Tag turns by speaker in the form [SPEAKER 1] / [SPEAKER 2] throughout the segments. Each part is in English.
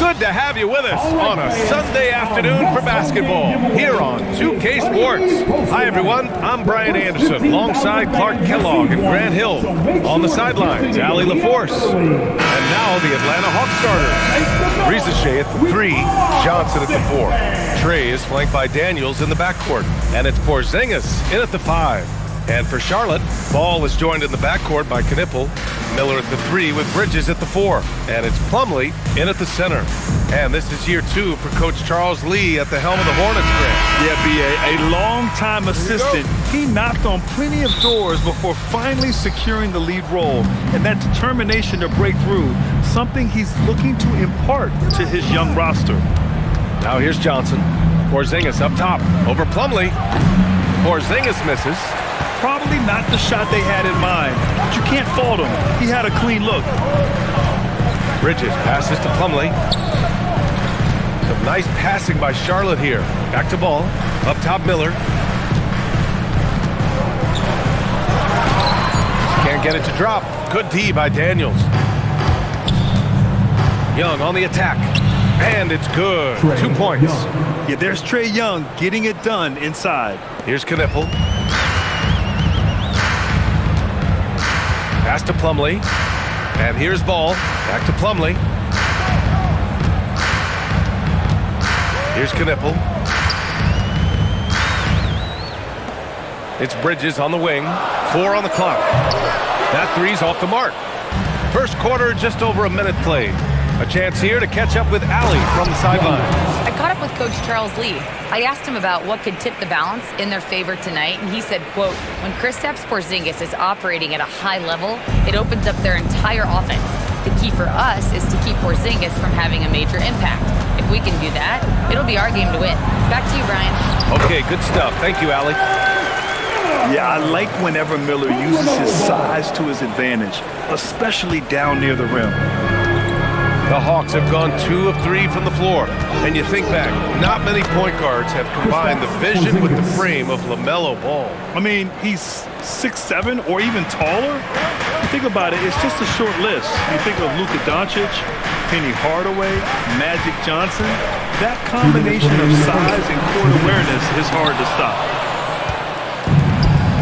[SPEAKER 1] Good to have you with us on a Sunday afternoon for basketball here on 2K Sports. Hi, everyone. I'm Brian Anderson alongside Clark Kellogg and Grant Hill. On the sidelines, Allie LaForce. And now the Atlanta Hawks starters. Rizachet at the 3, Johnson at the 4. Trey is flanked by Daniels in the backcourt. And it's Porzingis in at the 5. And for Charlotte, Ball is joined in the backcourt by Knipple, Miller at the 3 with Bridges at the 4. And it's Plumlee in at the center. And this is year 2 for Coach Charles Lee at the helm of the Hornets, Grant.
[SPEAKER 2] Yeah, B.A., a long-time assistant. He knocked on plenty of doors before finally securing the lead role. And that determination to break through, something he's looking to impart to his young roster.
[SPEAKER 1] Now here's Johnson. Porzingis up top over Plumlee. Porzingis misses.
[SPEAKER 2] Probably not the shot they had in mind, but you can't fault him. He had a clean look.
[SPEAKER 1] Bridges passes to Plumlee. Some nice passing by Charlotte here. Back to Ball. Up top, Miller. Can't get it to drop. Good D by Daniels. Young on the attack. And it's good. 2 points.
[SPEAKER 2] Yeah, there's Trae Young getting it done inside.
[SPEAKER 1] Here's Knipple. Pass to Plumlee. And here's Ball. Back to Plumlee. Here's Knipple. It's Bridges on the wing. 4 on the clock. That 3's off the mark. First quarter, just over a minute played. A chance here to catch up with Allie from the sideline.
[SPEAKER 3] I caught up with Coach Charles Lee. I asked him about what could tip the balance in their favor tonight, and he said, quote, when Kristaps Porzingis is operating at a high level, it opens up their entire offense. The key for us is to keep Porzingis from having a major impact. If we can do that, it'll be our game to win. Back to you, Brian.
[SPEAKER 1] Okay, good stuff. Thank you, Allie.
[SPEAKER 2] Yeah, I like whenever Miller uses his size to his advantage, especially down near the rim.
[SPEAKER 1] The Hawks have gone 2 of 3 from the floor. And you think back, not many point guards have combined the vision with the frame of LaMelo Ball.
[SPEAKER 2] I mean, he's 6'7" or even taller. You think about it, it's just a short list. You think of Luka Doncic, Penny Hardaway, Magic Johnson. That combination of size and court awareness is hard to stop.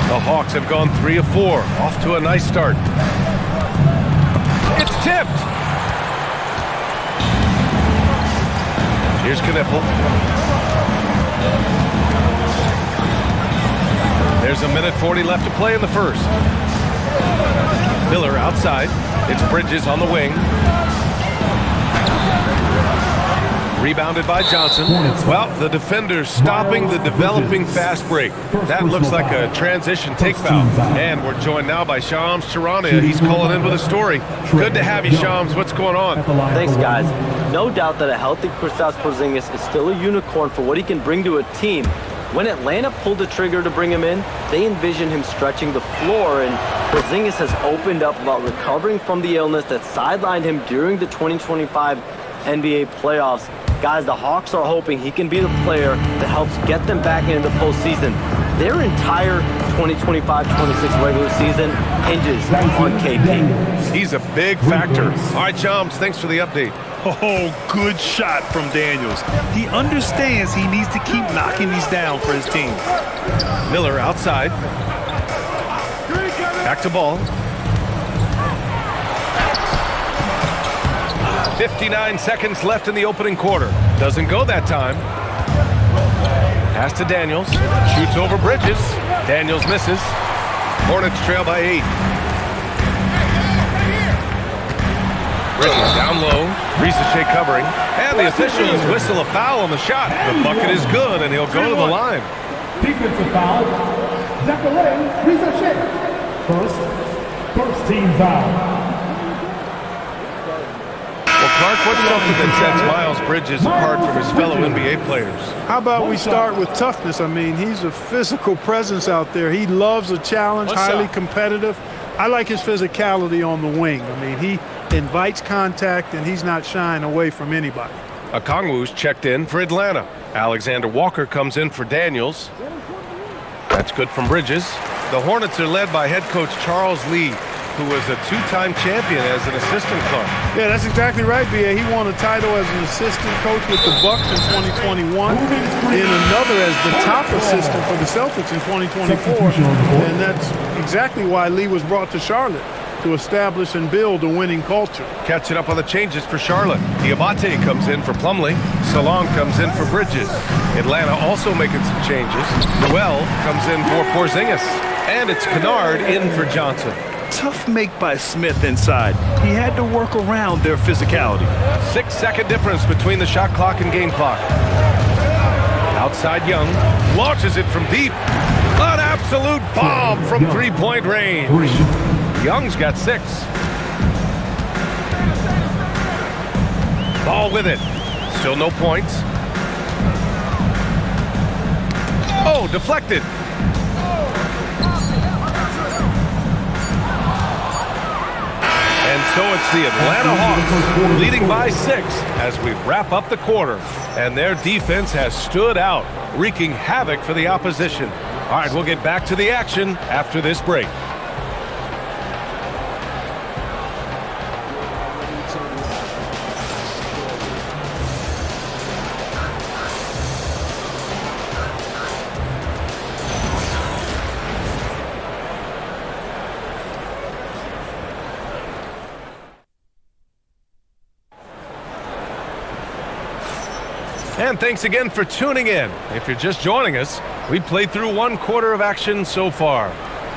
[SPEAKER 1] The Hawks have gone 3 of 4, off to a nice start. It's tipped. Here's Knipple. There's a minute 40 left to play in the first. Miller outside. It's Bridges on the wing. Rebounded by Johnson. Well, the defender's stopping the developing fast break. That looks like a transition take foul. And we're joined now by Shams Charania. He's calling in with a story. Good to have you, Shams. What's going on?
[SPEAKER 4] Thanks, guys. No doubt that a healthy Kristaps Porzingis is still a unicorn for what he can bring to a team. When Atlanta pulled the trigger to bring him in, they envisioned him stretching the floor, and Porzingis has opened up about recovering from the illness that sidelined him during the 2025 NBA playoffs. Guys, the Hawks are hoping he can be the player that helps get them back into the postseason. Their entire 2025-26 regular season hinges on KP.
[SPEAKER 1] He's a big factor. All right, Shams, thanks for the update.
[SPEAKER 2] Oh, good shot from Daniels. He understands he needs to keep knocking these down for his team.
[SPEAKER 1] Miller outside. Back to Ball. 59 seconds left in the opening quarter. Doesn't go that time. Pass to Daniels. Shoots over Bridges. Daniels misses. Hornets trail by 8. Bridges down low. Rizachet covering. And the officials whistle a foul on the shot. The bucket is good, and he'll go to the line.
[SPEAKER 5] Defensive foul. Zachary Rizachet. First team foul.
[SPEAKER 1] Well, Clark, what's something that sets Miles Bridges apart from his fellow NBA players?
[SPEAKER 6] How about we start with toughness? I mean, he's a physical presence out there. He loves a challenge, highly competitive. I like his physicality on the wing. I mean, he invites contact, and he's not shying away from anybody.
[SPEAKER 1] Okongwu's checked in for Atlanta. Alexander Walker comes in for Daniels. That's good from Bridges. The Hornets are led by head coach Charles Lee. who was a two-time champion as an assistant coach.
[SPEAKER 6] Yeah, that's exactly right, B.A. He won a title as an assistant coach with the Bucks in 2021, and another as the top assistant for the Celtics in 2024. And that's exactly why Lee was brought to Charlotte, to establish and build a winning culture.
[SPEAKER 1] Catching up on the changes for Charlotte. Diabate comes in for Plumlee. Salon comes in for Bridges. Atlanta also making some changes. Noel comes in for Porzingis. And it's Kennard in for Johnson.
[SPEAKER 2] Tough make by Smith inside. He had to work around their physicality.
[SPEAKER 1] 6-second difference between the shot clock and game clock. Outside Young. Launches it from deep. An absolute bomb from three-point range. Young's got 6. Ball with it. Still no points. Oh, deflected. And so it's the Atlanta Hawks leading by 6 as we wrap up the quarter. And their defense has stood out, wreaking havoc for the opposition. All right, we'll get back to the action after this break. And thanks again for tuning in. If you're just joining us, we played through one quarter of action so far.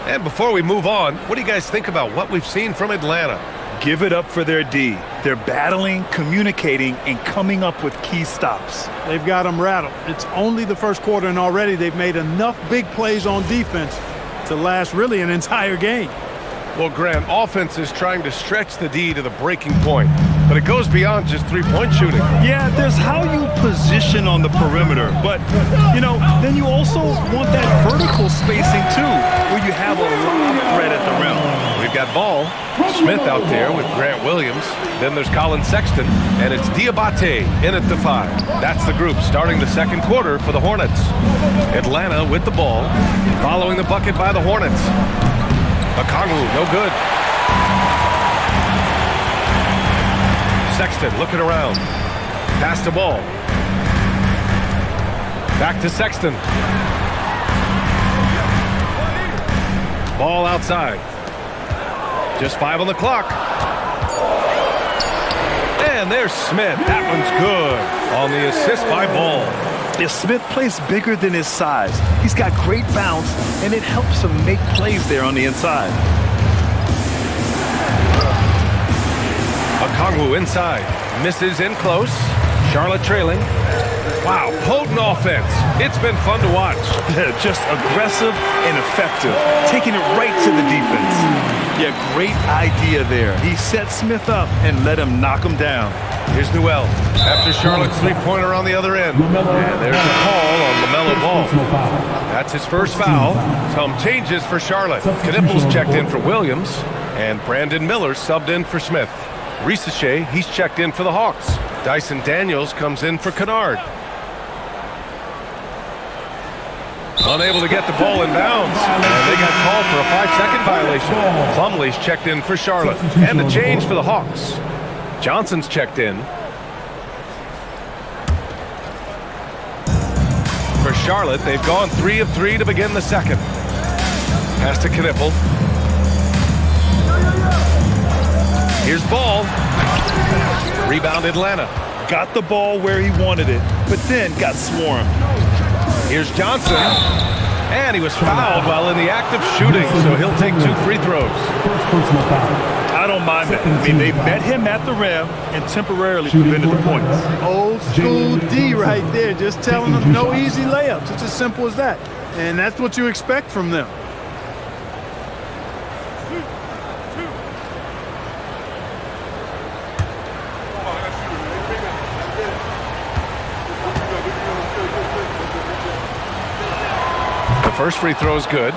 [SPEAKER 1] And before we move on, what do you guys think about what we've seen from Atlanta?
[SPEAKER 2] Give it up for their D. They're battling, communicating, and coming up with key stops.
[SPEAKER 6] They've got them rattled. It's only the first quarter, and already they've made enough big plays on defense to last really an entire game.
[SPEAKER 1] Well, Grant, offense is trying to stretch the D to the breaking point, but it goes beyond just three-point shooting.
[SPEAKER 2] Yeah, there's how you position on the perimeter, but, you know, then you also want that vertical spacing, too, where you have a lob threat at the rim.
[SPEAKER 1] We've got Ball, Smith out there with Grant Williams. Then there's Colin Sexton, and it's Diabate in at the 5. That's the group starting the second quarter for the Hornets. Atlanta with the ball, following the bucket by the Hornets. Okongwu, no good. Sexton looking around. Pass the ball. Back to Sexton. Ball outside. Just 5 on the clock. And there's Smith. That one's good on the assist by Ball.
[SPEAKER 2] Yeah, Smith plays bigger than his size. He's got great bounce, and it helps him make plays there on the inside.
[SPEAKER 1] Okongwu inside. Misses in close. Charlotte trailing. Wow, potent offense. It's been fun to watch.
[SPEAKER 2] Just aggressive and effective, taking it right to the defense. Yeah, great idea there. He set Smith up and let him knock him down.
[SPEAKER 1] Here's Noel after Charlotte's three-pointer on the other end. And there's a call on LaMelo Ball. That's his first foul. Some changes for Charlotte. Knipples checked in for Williams, and Brandon Miller subbed in for Smith. Risache, he's checked in for the Hawks. Dyson Daniels comes in for Kennard. Unable to get the ball in bounds, and they got called for a 5-second violation. Plumlee's checked in for Charlotte, and the change for the Hawks. Johnson's checked in. For Charlotte, they've gone 3 of 3 to begin the second. Pass to Knipple. Here's Ball. Rebound Atlanta.
[SPEAKER 2] Got the ball where he wanted it, but then got swarmed.
[SPEAKER 1] Here's Johnson. And he was fouled while in the act of shooting, so he'll take 2 free throws.
[SPEAKER 2] I don't mind that. I mean, they met him at the rim and temporarily prevented the points.
[SPEAKER 6] Old school D right there, just telling them no easy layups. It's as simple as that. And that's what you expect from them.
[SPEAKER 1] The first free throw is good.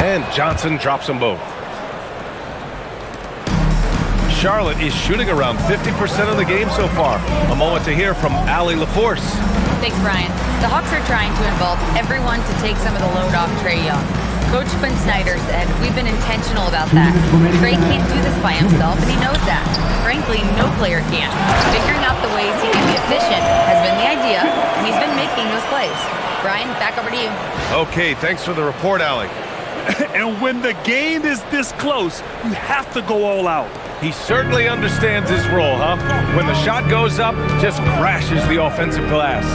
[SPEAKER 1] And Johnson drops them both. Charlotte is shooting around 50% of the game so far. A moment to hear from Allie LaForce.
[SPEAKER 3] Thanks, Brian. The Hawks are trying to involve everyone to take some of the load off Trae Young. Coach Quinn Snyder said, we've been intentional about that. Trae can't do this by himself, and he knows that. Frankly, no player can. Figuring out the ways he can be efficient has been the idea, and he's been making those plays. Brian, back over to you.
[SPEAKER 1] Okay, thanks for the report, Allie.
[SPEAKER 2] And when the game is this close, you have to go all out.
[SPEAKER 1] He certainly understands his role, huh? When the shot goes up, just crashes the offensive glass.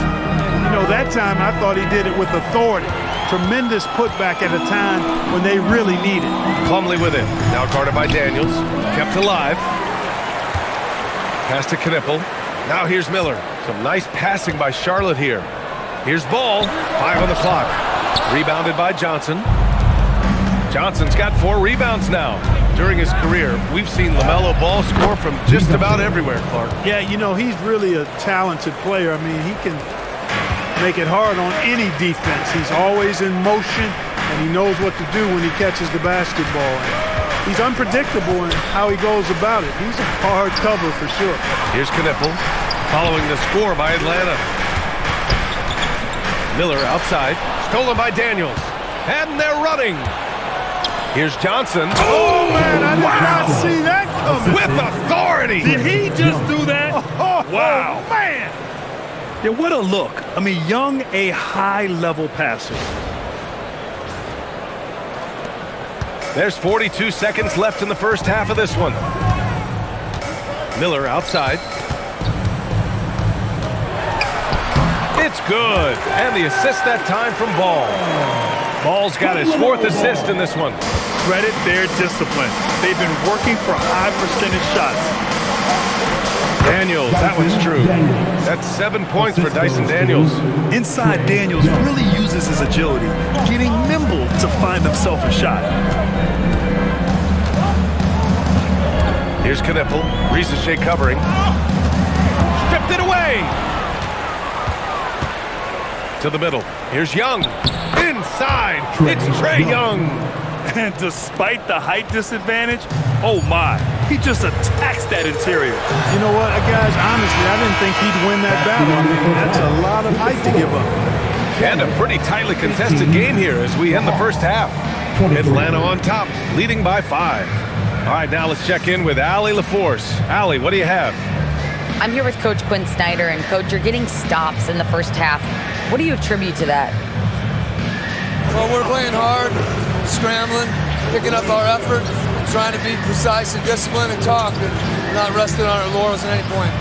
[SPEAKER 6] You know, that time I thought he did it with authority. Tremendous putback at a time when they really need it.
[SPEAKER 1] Plumlee with it. Now guarded by Daniels. Kept alive. Pass to Knipple. Now here's Miller. Some nice passing by Charlotte here. Here's Ball. 5 on the clock. Rebounded by Johnson. Johnson's got 4 rebounds now. During his career, we've seen LaMelo Ball score from just about everywhere, Clark.
[SPEAKER 6] Yeah, you know, he's really a talented player. I mean, he can make it hard on any defense. He's always in motion, and he knows what to do when he catches the basketball. He's unpredictable in how he goes about it. He's a hard cover for sure.
[SPEAKER 1] Here's Knipple, following the score by Atlanta. Miller outside, stolen by Daniels, and they're running. Here's Johnson.
[SPEAKER 6] Oh, man, I did not see that coming.
[SPEAKER 1] With authority.
[SPEAKER 2] Did he just do that? Wow.
[SPEAKER 6] Oh, man.
[SPEAKER 2] Yeah, what a look. I mean, Young, a high-level passer.
[SPEAKER 1] There's 42 seconds left in the first half of this one. Miller outside. It's good. And the assist that time from Ball. Ball's got his 4th assist in this one.
[SPEAKER 2] Credit their discipline. They've been working for high percentage shots.
[SPEAKER 1] Daniels, that one's true. That's 7 points for Dyson Daniels.
[SPEAKER 2] Inside, Daniels really uses his agility, getting nimble to find himself a shot.
[SPEAKER 1] Here's Knipple. Ricochet covering. Stripped it away. To the middle. Here's Young. Inside. It's Trae Young.
[SPEAKER 2] And despite the height disadvantage, oh my, he just attacks that interior.
[SPEAKER 6] You know what, guys, honestly, I didn't think he'd win that battle. I mean, that's a lot of height to give up.
[SPEAKER 1] And a pretty tightly contested game here as we end the first half. Atlanta on top, leading by 5. All right, now let's check in with Allie LaForce. Allie, what do you have?
[SPEAKER 3] I'm here with Coach Quinn Snyder, and Coach, you're getting stops in the first half. What do you attribute to that?
[SPEAKER 7] Well, we're playing hard, scrambling, picking up our effort, trying to be precise and disciplined and talk, and not resting on our laurels at any point.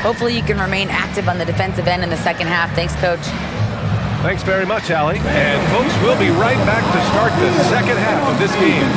[SPEAKER 3] Hopefully you can remain active on the defensive end in the second half. Thanks, Coach.
[SPEAKER 1] Thanks very much, Allie. And folks, we'll be right back to start the second half of this game.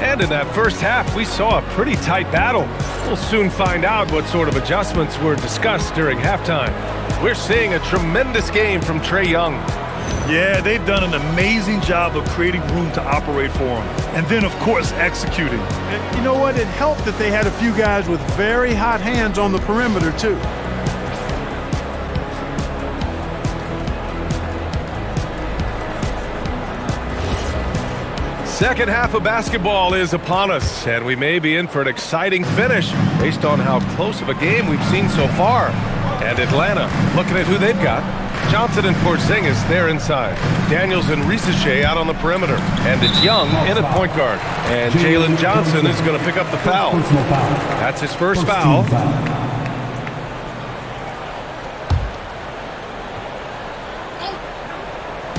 [SPEAKER 1] And in that first half, we saw a pretty tight battle. We'll soon find out what sort of adjustments were discussed during halftime. We're seeing a tremendous game from Trae Young.
[SPEAKER 2] Yeah, they've done an amazing job of creating room to operate for him. And then, of course, executing.
[SPEAKER 6] And you know what? It helped that they had a few guys with very hot hands on the perimeter, too.
[SPEAKER 1] Second half of basketball is upon us, and we may be in for an exciting finish based on how close of a game we've seen so far. And Atlanta, looking at who they've got. Johnson and Porzingis, they're inside. Daniels and Ricochet out on the perimeter. And it's Young in at point guard. And Jalen Johnson is going to pick up the foul. That's his first foul.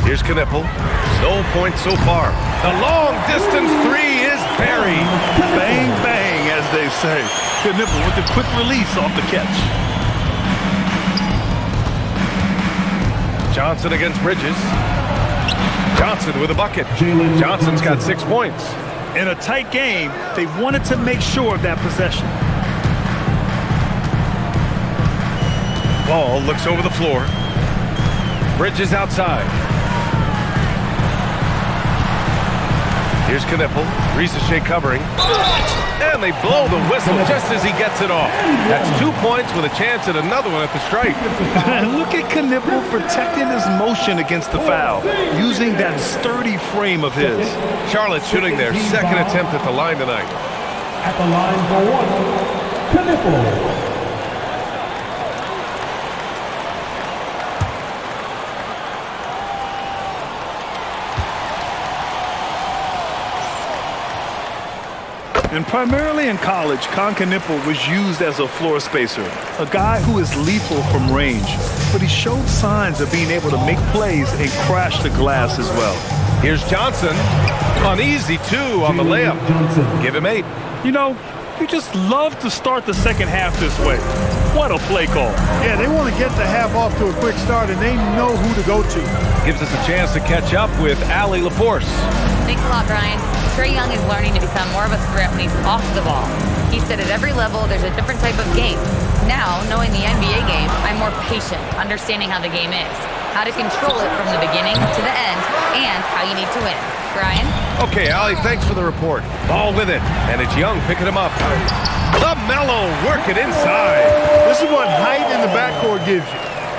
[SPEAKER 1] Here's Knipple. No points so far. The long distance three is buried.
[SPEAKER 2] Bang, bang, as they say. Knipple with the quick release off the catch.
[SPEAKER 1] Johnson against Bridges. Johnson with a bucket. Johnson's got 6 points.
[SPEAKER 2] In a tight game, they wanted to make sure of that possession.
[SPEAKER 1] Ball looks over the floor. Bridges outside. Here's Knipple. Ricochet covering. And they blow the whistle just as he gets it off. That's 2 points with a chance at another one at the stripe.
[SPEAKER 2] Look at Knipple protecting his motion against the foul, using that sturdy frame of his.
[SPEAKER 1] Charlotte shooting their second attempt at the line tonight.
[SPEAKER 5] At the line for one, Knipple.
[SPEAKER 2] And primarily in college, Knipple was used as a floor spacer, a guy who is lethal from range, but he showed signs of being able to make plays and crash the glass as well.
[SPEAKER 1] Here's Johnson. An easy 2 on the layup. Give him 8.
[SPEAKER 2] You know, you just love to start the second half this way. What a play call.
[SPEAKER 6] Yeah, they want to get the half off to a quick start, and they know who to go to.
[SPEAKER 1] Gives us a chance to catch up with Allie LaForce.
[SPEAKER 3] Thanks a lot, Brian. Trae Young is learning to become more of a threat when he's off the ball. He said at every level there's a different type of game. Now, knowing the NBA game, I'm more patient, understanding how the game is, how to control it from the beginning to the end, and how you need to win. Brian?
[SPEAKER 1] Okay, Allie, thanks for the report. Ball with it, and it's Young picking him up. LaMelo working inside.
[SPEAKER 6] This is what height in the backcourt gives you.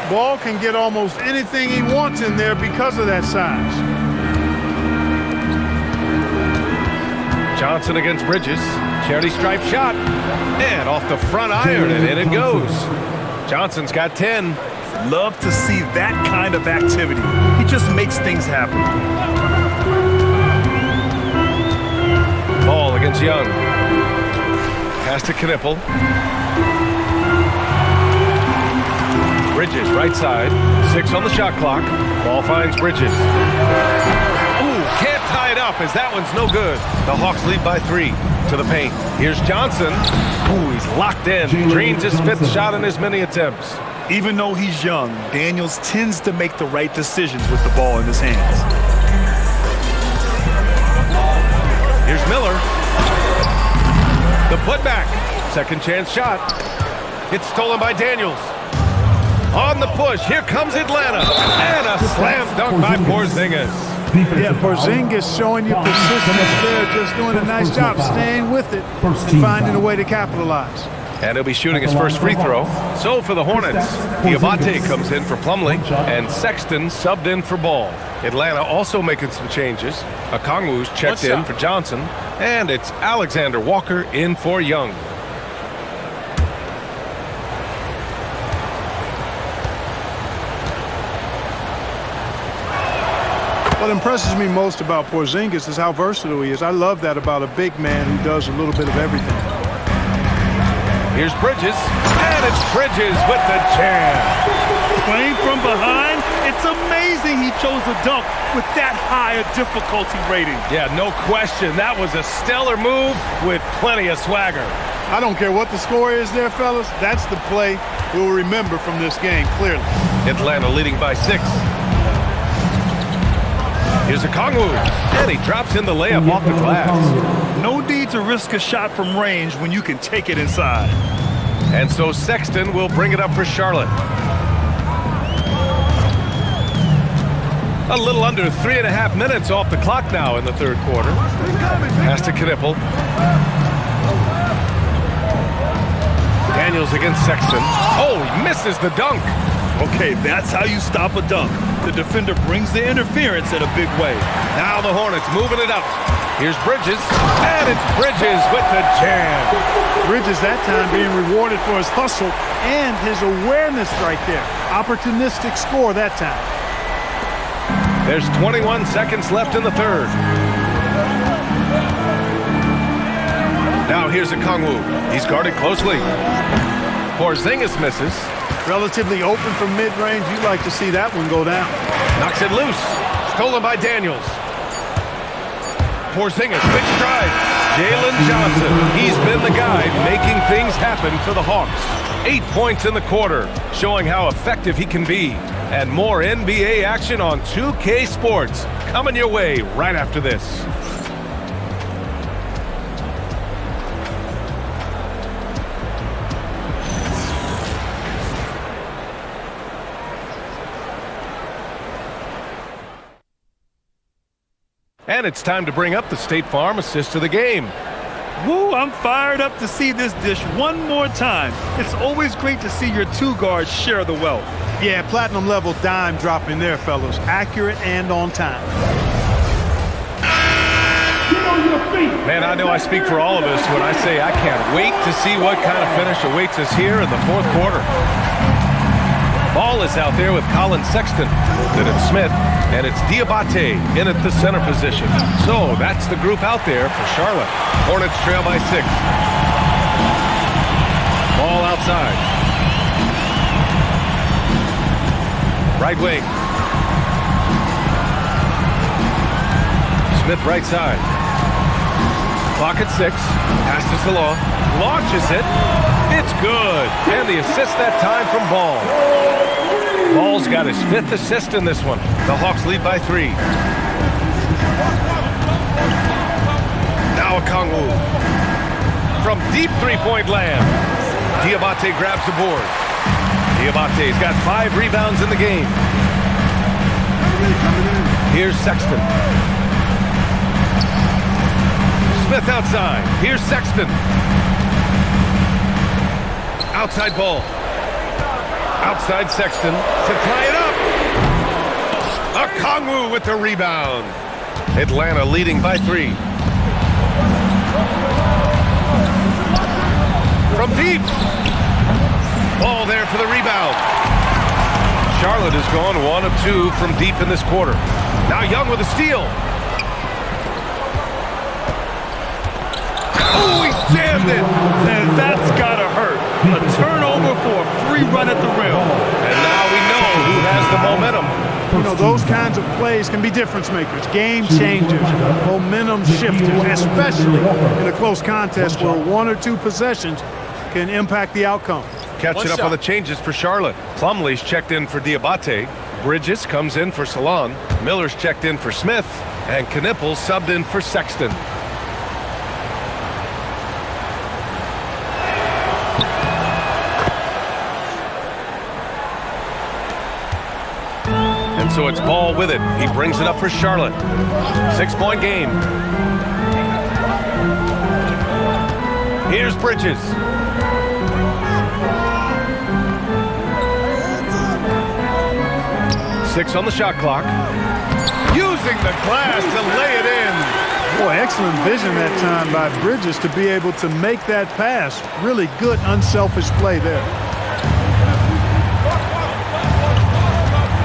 [SPEAKER 6] Ball can get almost anything he wants in there because of that size.
[SPEAKER 1] Johnson against Bridges. Charity stripe shot. And off the front iron, and in it goes. Johnson's got 10.
[SPEAKER 2] Love to see that kind of activity. He just makes things happen.
[SPEAKER 1] Ball against Young. Pass to Knipple. Bridges, right side. 6 on the shot clock. Ball finds Bridges. Ooh, can't tie it up as that one's no good. The Hawks lead by 3 to the paint. Here's Johnson. Ooh, he's locked in. Drains his 5th shot in as many attempts.
[SPEAKER 2] Even though he's young, Daniels tends to make the right decisions with the ball in his hands.
[SPEAKER 1] Here's Miller. The putback. Second chance shot. It's stolen by Daniels. On the push, here comes Atlanta. And a slam dunk by Porzingis.
[SPEAKER 6] Yeah, Porzingis showing you persistence there, just doing a nice job staying with it and finding a way to capitalize.
[SPEAKER 1] And he'll be shooting his first free throw. So for the Hornets, Diabate comes in for Plumlee, and Sexton subbed in for Ball. Atlanta also making some changes. Okongwu's checked in for Johnson, and it's Alexander Walker in for Young.
[SPEAKER 6] What impresses me most about Porzingis is how versatile he is. I love that about a big man who does a little bit of everything.
[SPEAKER 1] Here's Bridges, and it's Bridges with the jam.
[SPEAKER 2] Playing from behind, it's amazing he chose a dunk with that high a difficulty rating.
[SPEAKER 1] Yeah, no question. That was a stellar move with plenty of swagger.
[SPEAKER 6] I don't care what the score is there, fellas. That's the play we'll remember from this game, clearly.
[SPEAKER 1] Atlanta leading by 6. Here's Okongwu, and he drops in the layup off the glass.
[SPEAKER 2] No need to risk a shot from range when you can take it inside.
[SPEAKER 1] And so Sexton will bring it up for Charlotte. A little under 3.5 minutes off the clock now in the third quarter. Pass to Knipple. Daniels against Sexton. Oh, he misses the dunk.
[SPEAKER 2] Okay, that's how you stop a dunk. The defender brings the interference in a big way.
[SPEAKER 1] Now the Hornets moving it up. Here's Bridges, and it's Bridges with the jam.
[SPEAKER 6] Bridges that time being rewarded for his hustle and his awareness right there. Opportunistic score that time.
[SPEAKER 1] There's 21 seconds left in the third. Now here's a Kongwu. He's guarded closely. Porzingis misses.
[SPEAKER 6] Relatively open from mid-range. You'd like to see that one go down.
[SPEAKER 1] Knocks it loose. Stolen by Daniels. Porzingis, big stride. Jalen Johnson, he's been the guy making things happen for the Hawks. 8 points in the quarter, showing how effective he can be. And more NBA action on 2K Sports coming your way right after this. And it's time to bring up the State Farm assist of the game.
[SPEAKER 2] Woo, I'm fired up to see this dish one more time. It's always great to see your two guards share the wealth.
[SPEAKER 6] Yeah, platinum level dime dropping there, fellas. Accurate and on time.
[SPEAKER 1] Man, I know I speak for all of us when I say I can't wait to see what kind of finish awaits us here in the fourth quarter. Ball is out there with Colin Sexton. Then it's Smith, and it's Diabate in at the center position. So that's the group out there for Charlotte. Hornets trail by 6. Ball outside. Right wing. Smith right side. Clock at 6. Passes to Law. Launches it. It's good. And the assist that time from Ball. Ball's got his 5th assist in this one. The Hawks lead by 3. Now a Kongwu. From deep three-point land. Diabate grabs the board. Diabate's got 5 rebounds in the game. Here's Sexton. Smith outside. Here's Sexton. Outside Ball. Outside Sexton to tie it up. A Kongwu with the rebound. Atlanta leading by 3. From deep. Ball there for the rebound. Charlotte has gone 1 of 2 from deep in this quarter. Now Young with a steal. Oh, he jammed it.
[SPEAKER 2] And that's gotta hurt. A turnover for a free run at the rim.
[SPEAKER 1] And now we know who has the momentum.
[SPEAKER 6] You know, those kinds of plays can be difference makers, game changers, momentum shifters, especially in a close contest where 1 or 2 possessions can impact the outcome.
[SPEAKER 1] Catching up on the changes for Charlotte. Plumlee's checked in for Diabate. Bridges comes in for Salon. Miller's checked in for Smith. And Knippel subbed in for Sexton. And so it's Ball with it. He brings it up for Charlotte. 6-point game. Here's Bridges. Six on the shot clock. Using the glass to lay it in.
[SPEAKER 6] Boy, excellent vision that time by Bridges to be able to make that pass. Really good, unselfish play there.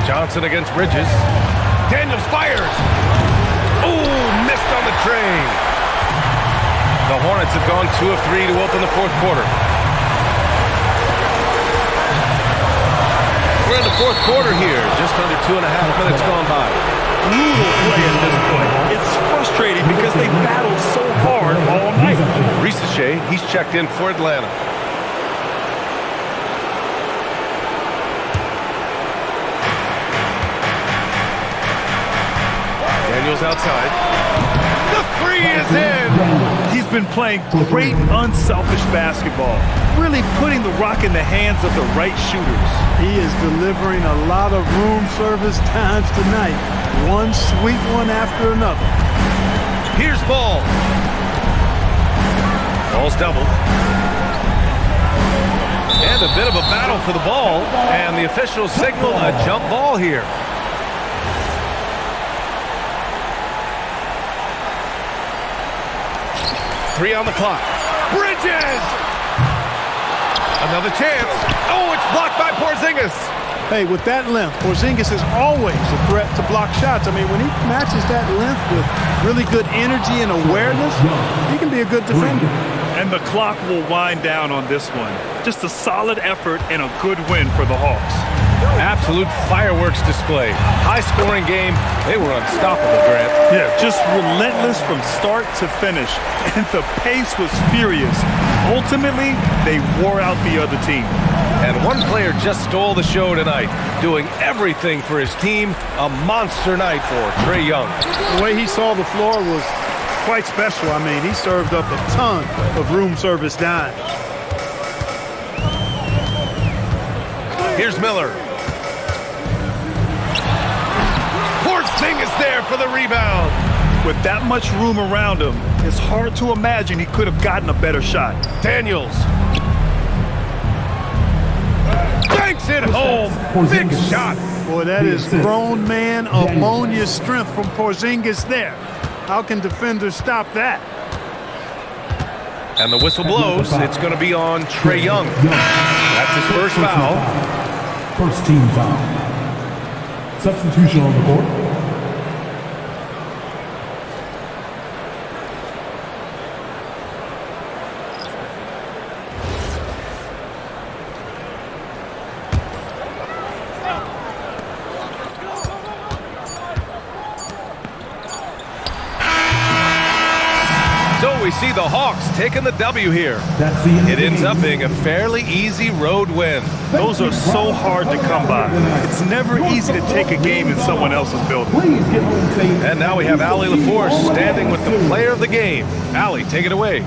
[SPEAKER 1] Johnson against Bridges. Daniels fires. Oh, missed on the train. The Hornets have gone 2 of 3 to open the fourth quarter. We're in the fourth quarter here, just under 2.5 minutes gone by.
[SPEAKER 2] Brutal play at this point. It's frustrating because they battled so hard all night.
[SPEAKER 1] Risache, he's checked in for Atlanta. Daniels outside. The 3 is in!
[SPEAKER 2] He's been playing great, unselfish basketball, really putting the rock in the hands of the right shooters.
[SPEAKER 6] He is delivering a lot of room service times tonight. One sweet one after another.
[SPEAKER 1] Here's Ball. Ball's double. And a bit of a battle for the ball, and the officials signal a jump ball here. 3 on the clock. Bridges! Another chance. Oh, it's blocked by Porzingis.
[SPEAKER 6] Hey, with that length, Porzingis is always a threat to block shots. I mean, when he matches that length with really good energy and awareness, he can be a good defender.
[SPEAKER 2] And the clock will wind down on this one. Just a solid effort and a good win for the Hawks.
[SPEAKER 1] Absolute fireworks display. High-scoring game. They were unstoppable, Grant.
[SPEAKER 2] Yeah, just relentless from start to finish. And the pace was furious. Ultimately, they wore out the other team.
[SPEAKER 1] And one player just stole the show tonight, doing everything for his team. A monster night for Trae Young.
[SPEAKER 6] The way he saw the floor was quite special. I mean, he served up a ton of room service dimes.
[SPEAKER 1] Here's Miller. Porzingis there for the rebound.
[SPEAKER 2] With that much room around him, it's hard to imagine he could have gotten a better shot.
[SPEAKER 1] Daniels. Banks it home. Big shot.
[SPEAKER 6] Boy, that is grown man ammonia strength from Porzingis there. How can defenders stop that?
[SPEAKER 1] And the whistle blows. It's going to be on Trae Young. That's his first foul.
[SPEAKER 5] First team foul. Substitution on the court.
[SPEAKER 1] We see the Hawks taking the W here. It ends up being a fairly easy road win.
[SPEAKER 2] Those are so hard to come by. It's never easy to take a game in someone else's building.
[SPEAKER 1] And now we have Allie LaForce standing with the player of the game. Allie, take it away.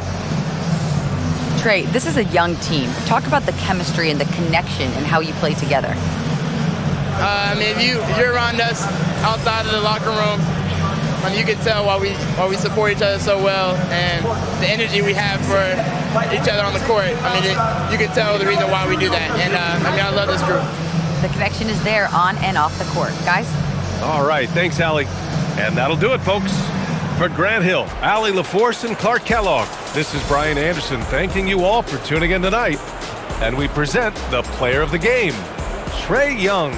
[SPEAKER 3] Trae, this is a young team. Talk about the chemistry and the connection and how you play together.
[SPEAKER 8] I mean, if you're around us outside of the locker room, you can tell why we support each other so well, and the energy we have for each other on the court. I mean, you can tell the reason why we do that. And I mean, I love this group.
[SPEAKER 3] The connection is there on and off the court. Guys?
[SPEAKER 1] All right, thanks, Allie. And that'll do it, folks. For Grant Hill, Allie LaForce, and Clark Kellogg, this is Brian Anderson thanking you all for tuning in tonight. And we present the player of the game, Trae Young.